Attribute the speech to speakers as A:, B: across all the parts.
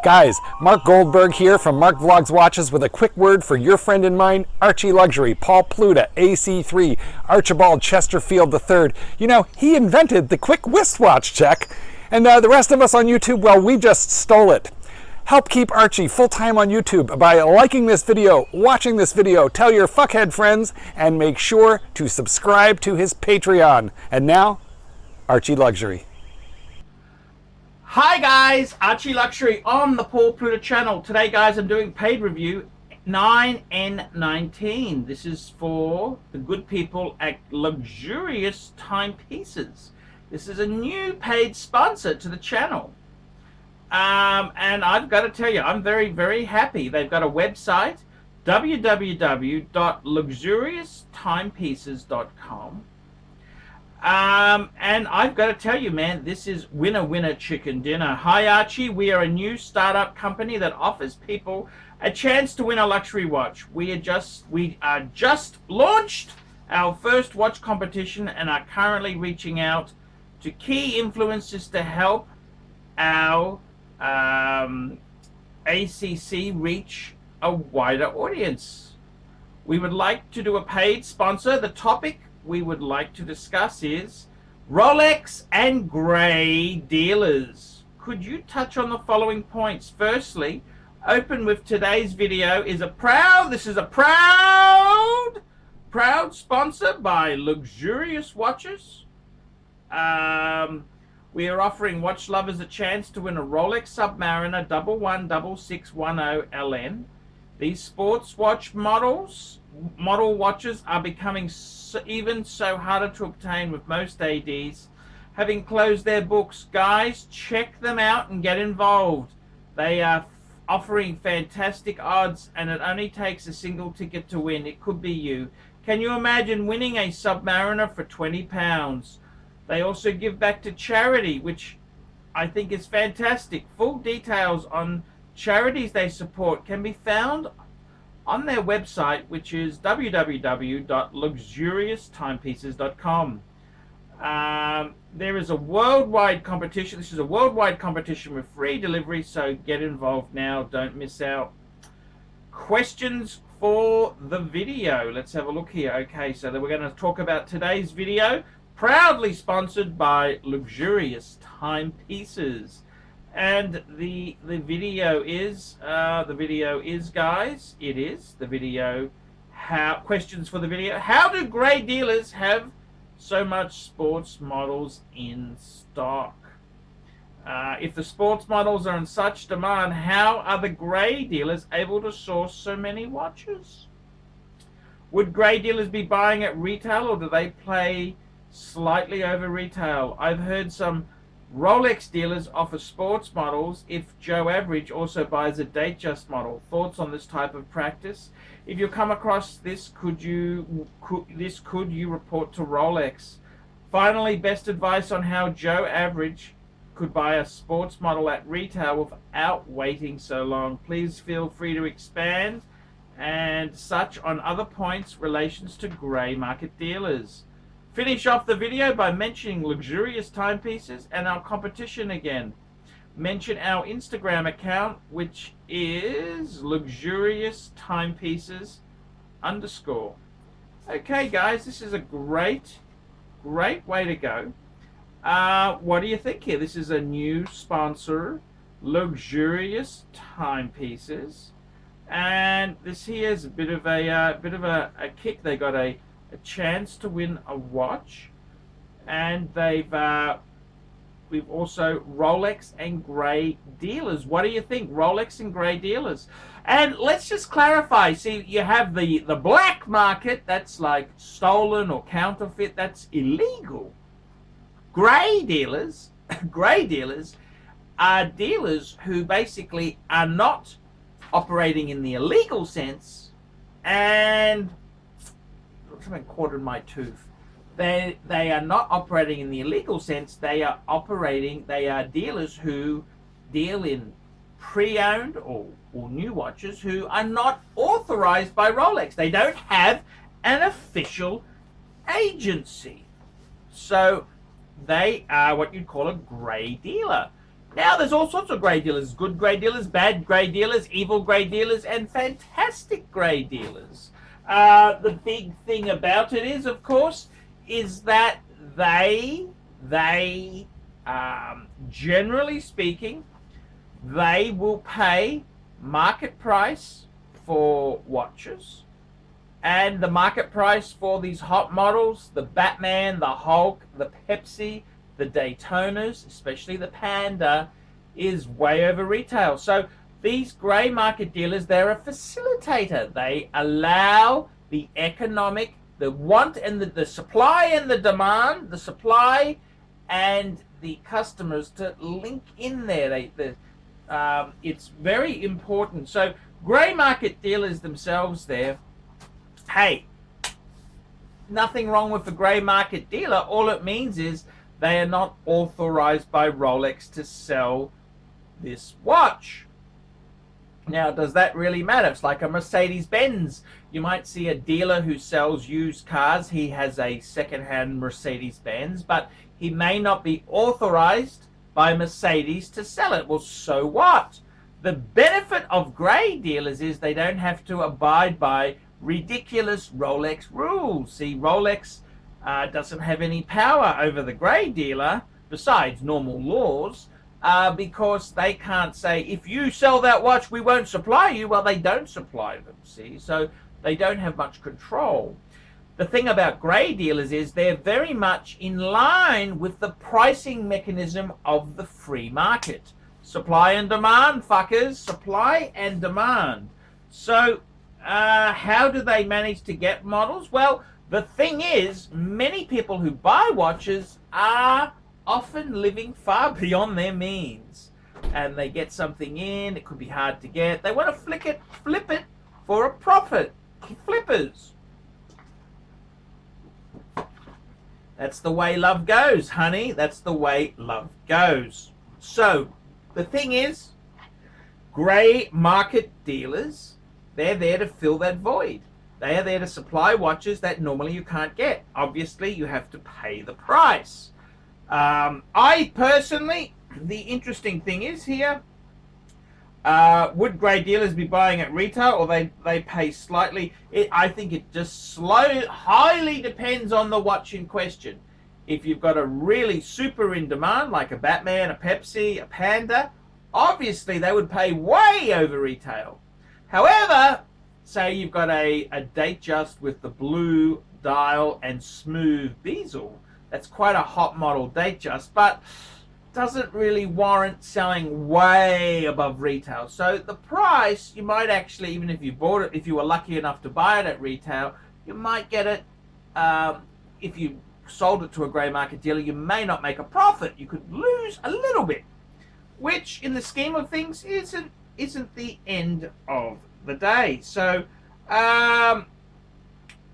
A: Guys, Mark Goldberg here from Mark Vlogs Watches with a quick word for your friend and mine, ArchieLuxury, Paul Pluta, AC3, Archibald Chesterfield III. You know, he invented the quick wristwatch check, and the rest of us on YouTube, well, we just stole it. Help keep Archie full-time on YouTube by liking this video, watching this video, tell your fuckhead friends, and make sure to subscribe to his Patreon. And now, ArchieLuxury.
B: Hi guys, ArchieLuxury on the Paul Pluta channel. Today guys, I'm doing paid review 9N19. This is for the good people at Luxurious Timepieces. This is a new paid sponsor to the channel. And I've got to tell you, I'm very, very happy. They've got a website, www.luxurioustimepieces.com. And I've got to tell you, man, this is winner, winner, chicken dinner. Hi, Archie. We are a new startup company that offers people a chance to win a luxury watch. We are just launched our first watch competition and are currently reaching out to key influencers to help our ACC reach a wider audience. We would like to do a paid sponsor. The topic we would like to discuss is Rolex and grey dealers. Could you touch on the following points? Firstly, open with today's video is this is a proud sponsor by Luxurious Watches. We are offering watch lovers a chance to win a Rolex Submariner 116610 LN. These sports watch model watches are becoming even so harder to obtain, with most ADs having closed their books. Guys, check them out and get involved. They are offering fantastic odds, and it only takes a single ticket to win. It could be you. Can you imagine winning a Submariner for £20? They also give back to charity, which I think is fantastic. Full details on charities they support can be found on their website, which is www.luxurioustimepieces.com. There is a worldwide competition. This is a worldwide competition with free delivery, so get involved now. Don't miss out. Questions for the video. Let's have a look here. Okay, so we're going to talk about today's video, proudly sponsored by Luxurious Timepieces. And the video is guys, questions for the video. How do grey dealers have so much sports models in stock? If the sports models are in such demand, how are the grey dealers able to source so many watches? Would grey dealers be buying at retail, or do they play slightly over retail? I've heard some Rolex dealers offer sports models if Joe Average also buys a Datejust model. Thoughts on this type of practice? If you come across this, could you report to Rolex? Finally, best advice on how Joe Average could buy a sports model at retail without waiting so long. Please feel free to expand and such on other points relations to grey market dealers. Finish off the video by mentioning Luxurious Timepieces and our competition again. Mention our Instagram account, which is Luxurious Timepieces _. Okay, guys, this is a great way to go. What do you think here? This is a new sponsor, Luxurious Timepieces, and this here is a bit of a kick. They got a chance to win a watch, and we've also Rolex and grey dealers. What do you think? Rolex and grey dealers. And let's just clarify. See, you have the black market, that's like stolen or counterfeit, that's illegal. Grey dealers are dealers who basically are not operating in the illegal sense, and something caught in my tooth. They are not operating in the illegal sense. They are dealers who deal in pre-owned or new watches who are not authorized by Rolex. They don't have an official agency. So they are what you'd call a grey dealer. Now there's all sorts of grey dealers, good grey dealers, bad grey dealers, evil grey dealers, and fantastic grey dealers. The big thing about it is, of course, is that they generally speaking, they will pay market price for watches, and the market price for these hot models, the Batman, the Hulk, the Pepsi, the Daytonas, especially the Panda, is way over retail. So these grey market dealers, they're a facilitator. They allow the economic, the want and the supply and the demand, the supply and the customers to link in there. It's very important. So grey market dealers themselves there, hey, nothing wrong with the grey market dealer. All it means is they are not authorized by Rolex to sell this watch. Now, does that really matter? It's like a Mercedes-Benz. You might see a dealer who sells used cars. He has a second-hand Mercedes-Benz, but he may not be authorized by Mercedes to sell it. Well, so what? The benefit of grey dealers is they don't have to abide by ridiculous Rolex rules. See, Rolex doesn't have any power over the grey dealer besides normal laws, because they can't say, if you sell that watch, we won't supply you. Well, they don't supply them, see, so they don't have much control. The thing about grey dealers is they're very much in line with the pricing mechanism of the free market. Supply and demand, fuckers. Supply and demand. So how do they manage to get models? Well, the thing is, many people who buy watches are often living far beyond their means, and they get something in, it could be hard to get, they want to flip it for a profit. Flippers. That's the way love goes, honey. That's the way love goes. So the thing is, grey market dealers, they're there to fill that void. They are there to supply watches that normally you can't get. Obviously, you have to pay the price. I personally, the interesting thing is here, would grey dealers be buying at retail, or they pay slightly? I think it just highly depends on the watch in question. If you've got a really super in demand, like a Batman, a Pepsi, a Panda, obviously they would pay way over retail. However, say you've got a Datejust with the blue dial and smooth bezel. That's quite a hot model Datejust, but doesn't really warrant selling way above retail. So the price, you might actually, even if you bought it, if you were lucky enough to buy it at retail, you might get it, if you sold it to a grey market dealer, you may not make a profit. You could lose a little bit, which in the scheme of things isn't the end of the day. So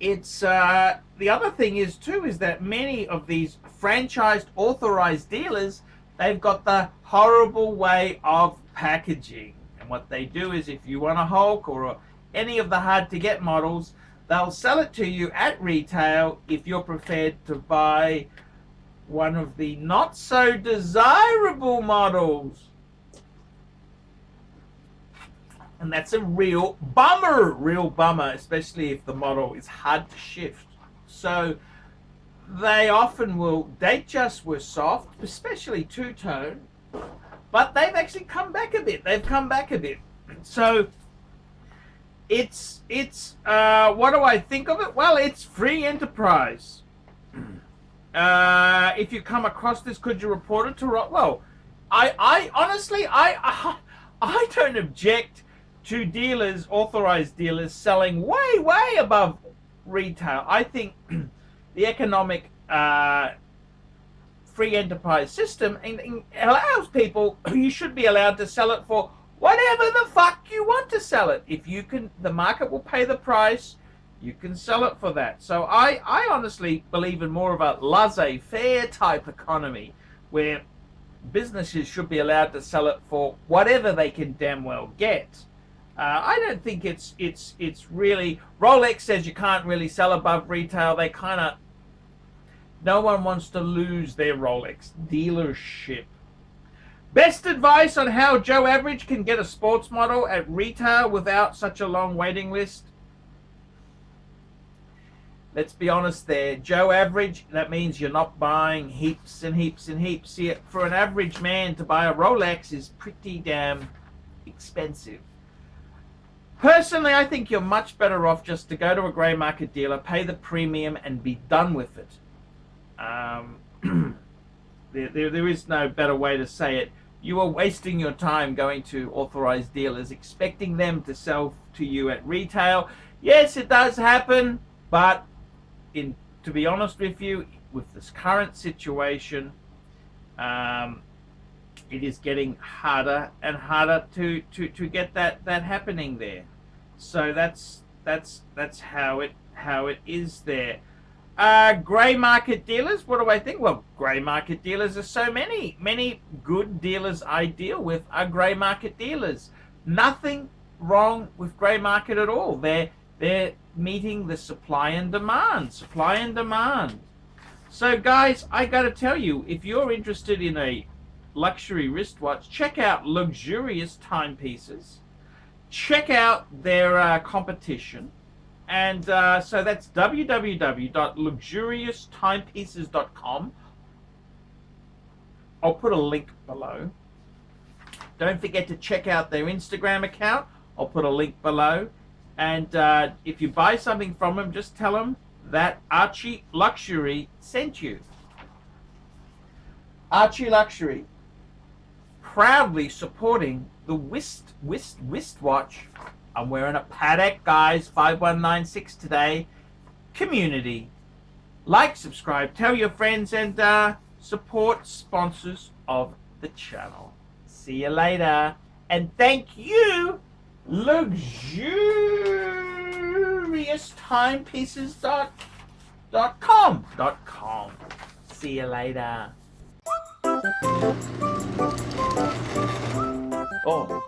B: it's the other thing is too is that many of these franchised authorized dealers, they've got the horrible way of packaging, and what they do is, if you want a Hulk or any of the hard to get models, they'll sell it to you at retail if you're prepared to buy one of the not so desirable models. And that's a real bummer, especially if the model is hard to shift. So they often will, Datejust were soft, especially two-tone, but they've actually come back a bit. So it's what do I think of it? Well, it's free enterprise. If you come across this, could you report it to Rob? Well, I honestly, I don't object to dealers, authorized dealers, selling way above retail. I think the economic free enterprise system allows people, you should be allowed to sell it for whatever the fuck you want to sell it. If you can, the market will pay the price, you can sell it for that. So I honestly believe in more of a laissez-faire type economy, where businesses should be allowed to sell it for whatever they can damn well get. I don't think it's really, Rolex says you can't really sell above retail. They kind of, no one wants to lose their Rolex dealership. Best advice on how Joe Average can get a sports model at retail without such a long waiting list? Let's be honest there. Joe Average, that means you're not buying heaps and heaps and heaps. See, for an average man to buy a Rolex is pretty damn expensive. Personally, I think you're much better off just to go to a grey market dealer, pay the premium, and be done with it. There is no better way to say it. You are wasting your time going to authorized dealers, expecting them to sell to you at retail. Yes, it does happen, but to be honest with you, with this current situation, it is getting harder and harder to get that happening there. So that's how it is there. Grey market dealers, what do I think? Well, grey market dealers are so many good dealers I deal with are grey market dealers. Nothing wrong with grey market at all. They're meeting the supply and demand. So guys, I gotta tell you, if you're interested in a luxury wristwatch, check out Luxurious Timepieces. Check out their competition. And so that's www.luxurioustimepieces.com. I'll put a link below. Don't forget to check out their Instagram account. I'll put a link below. And if you buy something from them, just tell them that ArchieLuxury sent you. ArchieLuxury, proudly supporting the wristwatch. I'm wearing a Patek, guys, 5196 today. Community. Like, subscribe, tell your friends, and support sponsors of the channel. See you later. And thank you, luxurioustimepieces.com. See you later.
C: Oh.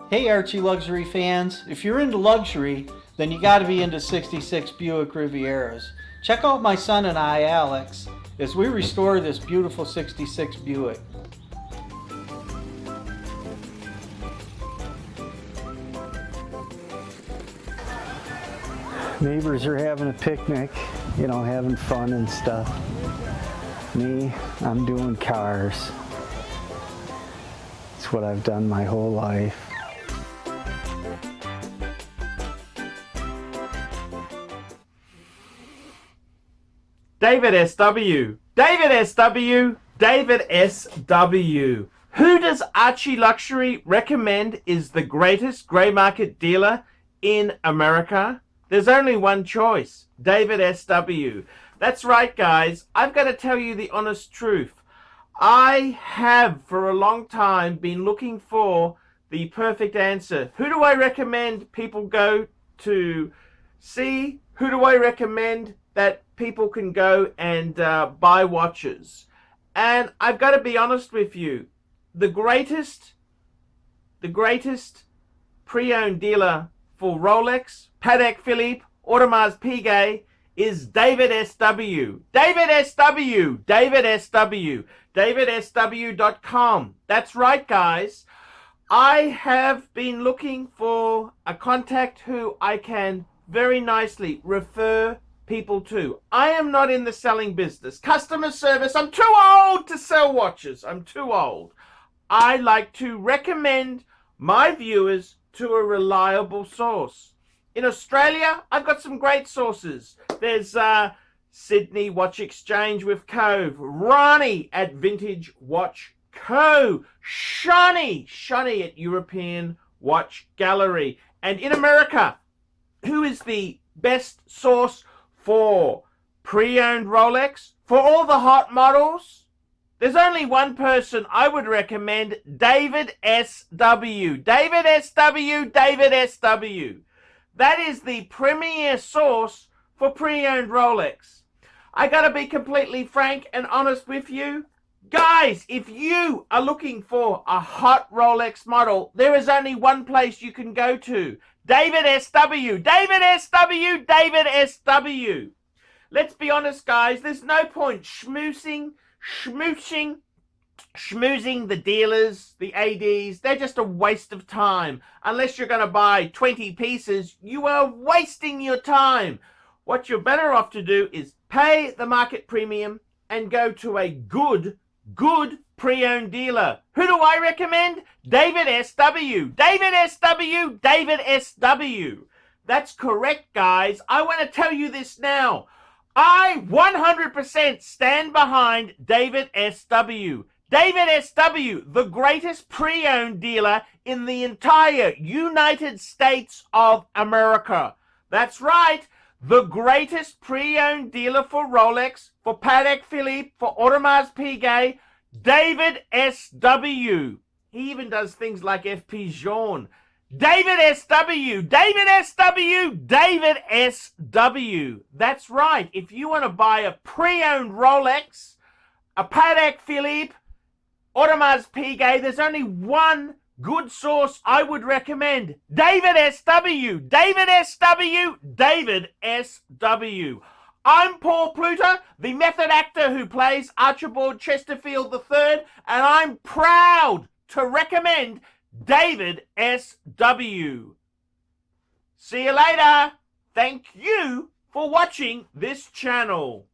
C: Hey Archie Luxury fans, if you're into luxury, then you gotta be into 66 Buick Rivieras. Check out my son and I, Alex, as we restore this beautiful 66 Buick.
D: Neighbors are having a picnic, you know, having fun and stuff. Me, I'm doing cars. It's what I've done my whole life.
B: David SW. Who does ArchieLuxury recommend is the greatest grey market dealer in America? There's only one choice, David SW. That's right, guys. I've got to tell you the honest truth. I have, for a long time, been looking for the perfect answer. Who do I recommend people go to see? Who do I recommend that people can go and buy watches? And I've got to be honest with you. The greatest pre-owned dealer for Rolex, Patek Philippe, Audemars Piguet is David SW. DavidSW.com. That's right, guys. I have been looking for a contact who I can very nicely refer people to. I am not in the selling business. Customer service, I'm too old to sell watches. I'm too old. I like to recommend my viewers to a reliable source. In Australia, I've got some great sources. There's Sydney Watch Exchange with Cove, Ronnie at Vintage Watch Co, Shani at European Watch Gallery. And in America, who is the best source for pre-owned Rolex? For all the hot models? There's only one person I would recommend, David SW. That is the premier source for pre-owned Rolex. I gotta be completely frank and honest with you. Guys, if you are looking for a hot Rolex model, there is only one place you can go to. David SW. Let's be honest, guys. There's no point schmooching schmoozing the dealers, the ADs, they're just a waste of time. Unless you're going to buy 20 pieces, you are wasting your time. What you're better off to do is pay the market premium and go to a good pre-owned dealer. Who do I recommend? David SW. David SW. David SW. That's correct, guys. I want to tell you this now. I 100% stand behind David SW. David SW, the greatest pre-owned dealer in the entire United States of America. That's right, the greatest pre-owned dealer for Rolex, for Patek Philippe, for Audemars Piguet, David SW. He even does things like FP Journe. David SW, David SW, David SW. That's right, if you want to buy a pre-owned Rolex, a Patek Philippe, Audemars Piguet, there's only one good source I would recommend. David SW. David SW. David SW. I'm Paul Pluta, the method actor who plays Archibald Chesterfield III, and I'm proud to recommend David SW. See you later. Thank you for watching this channel.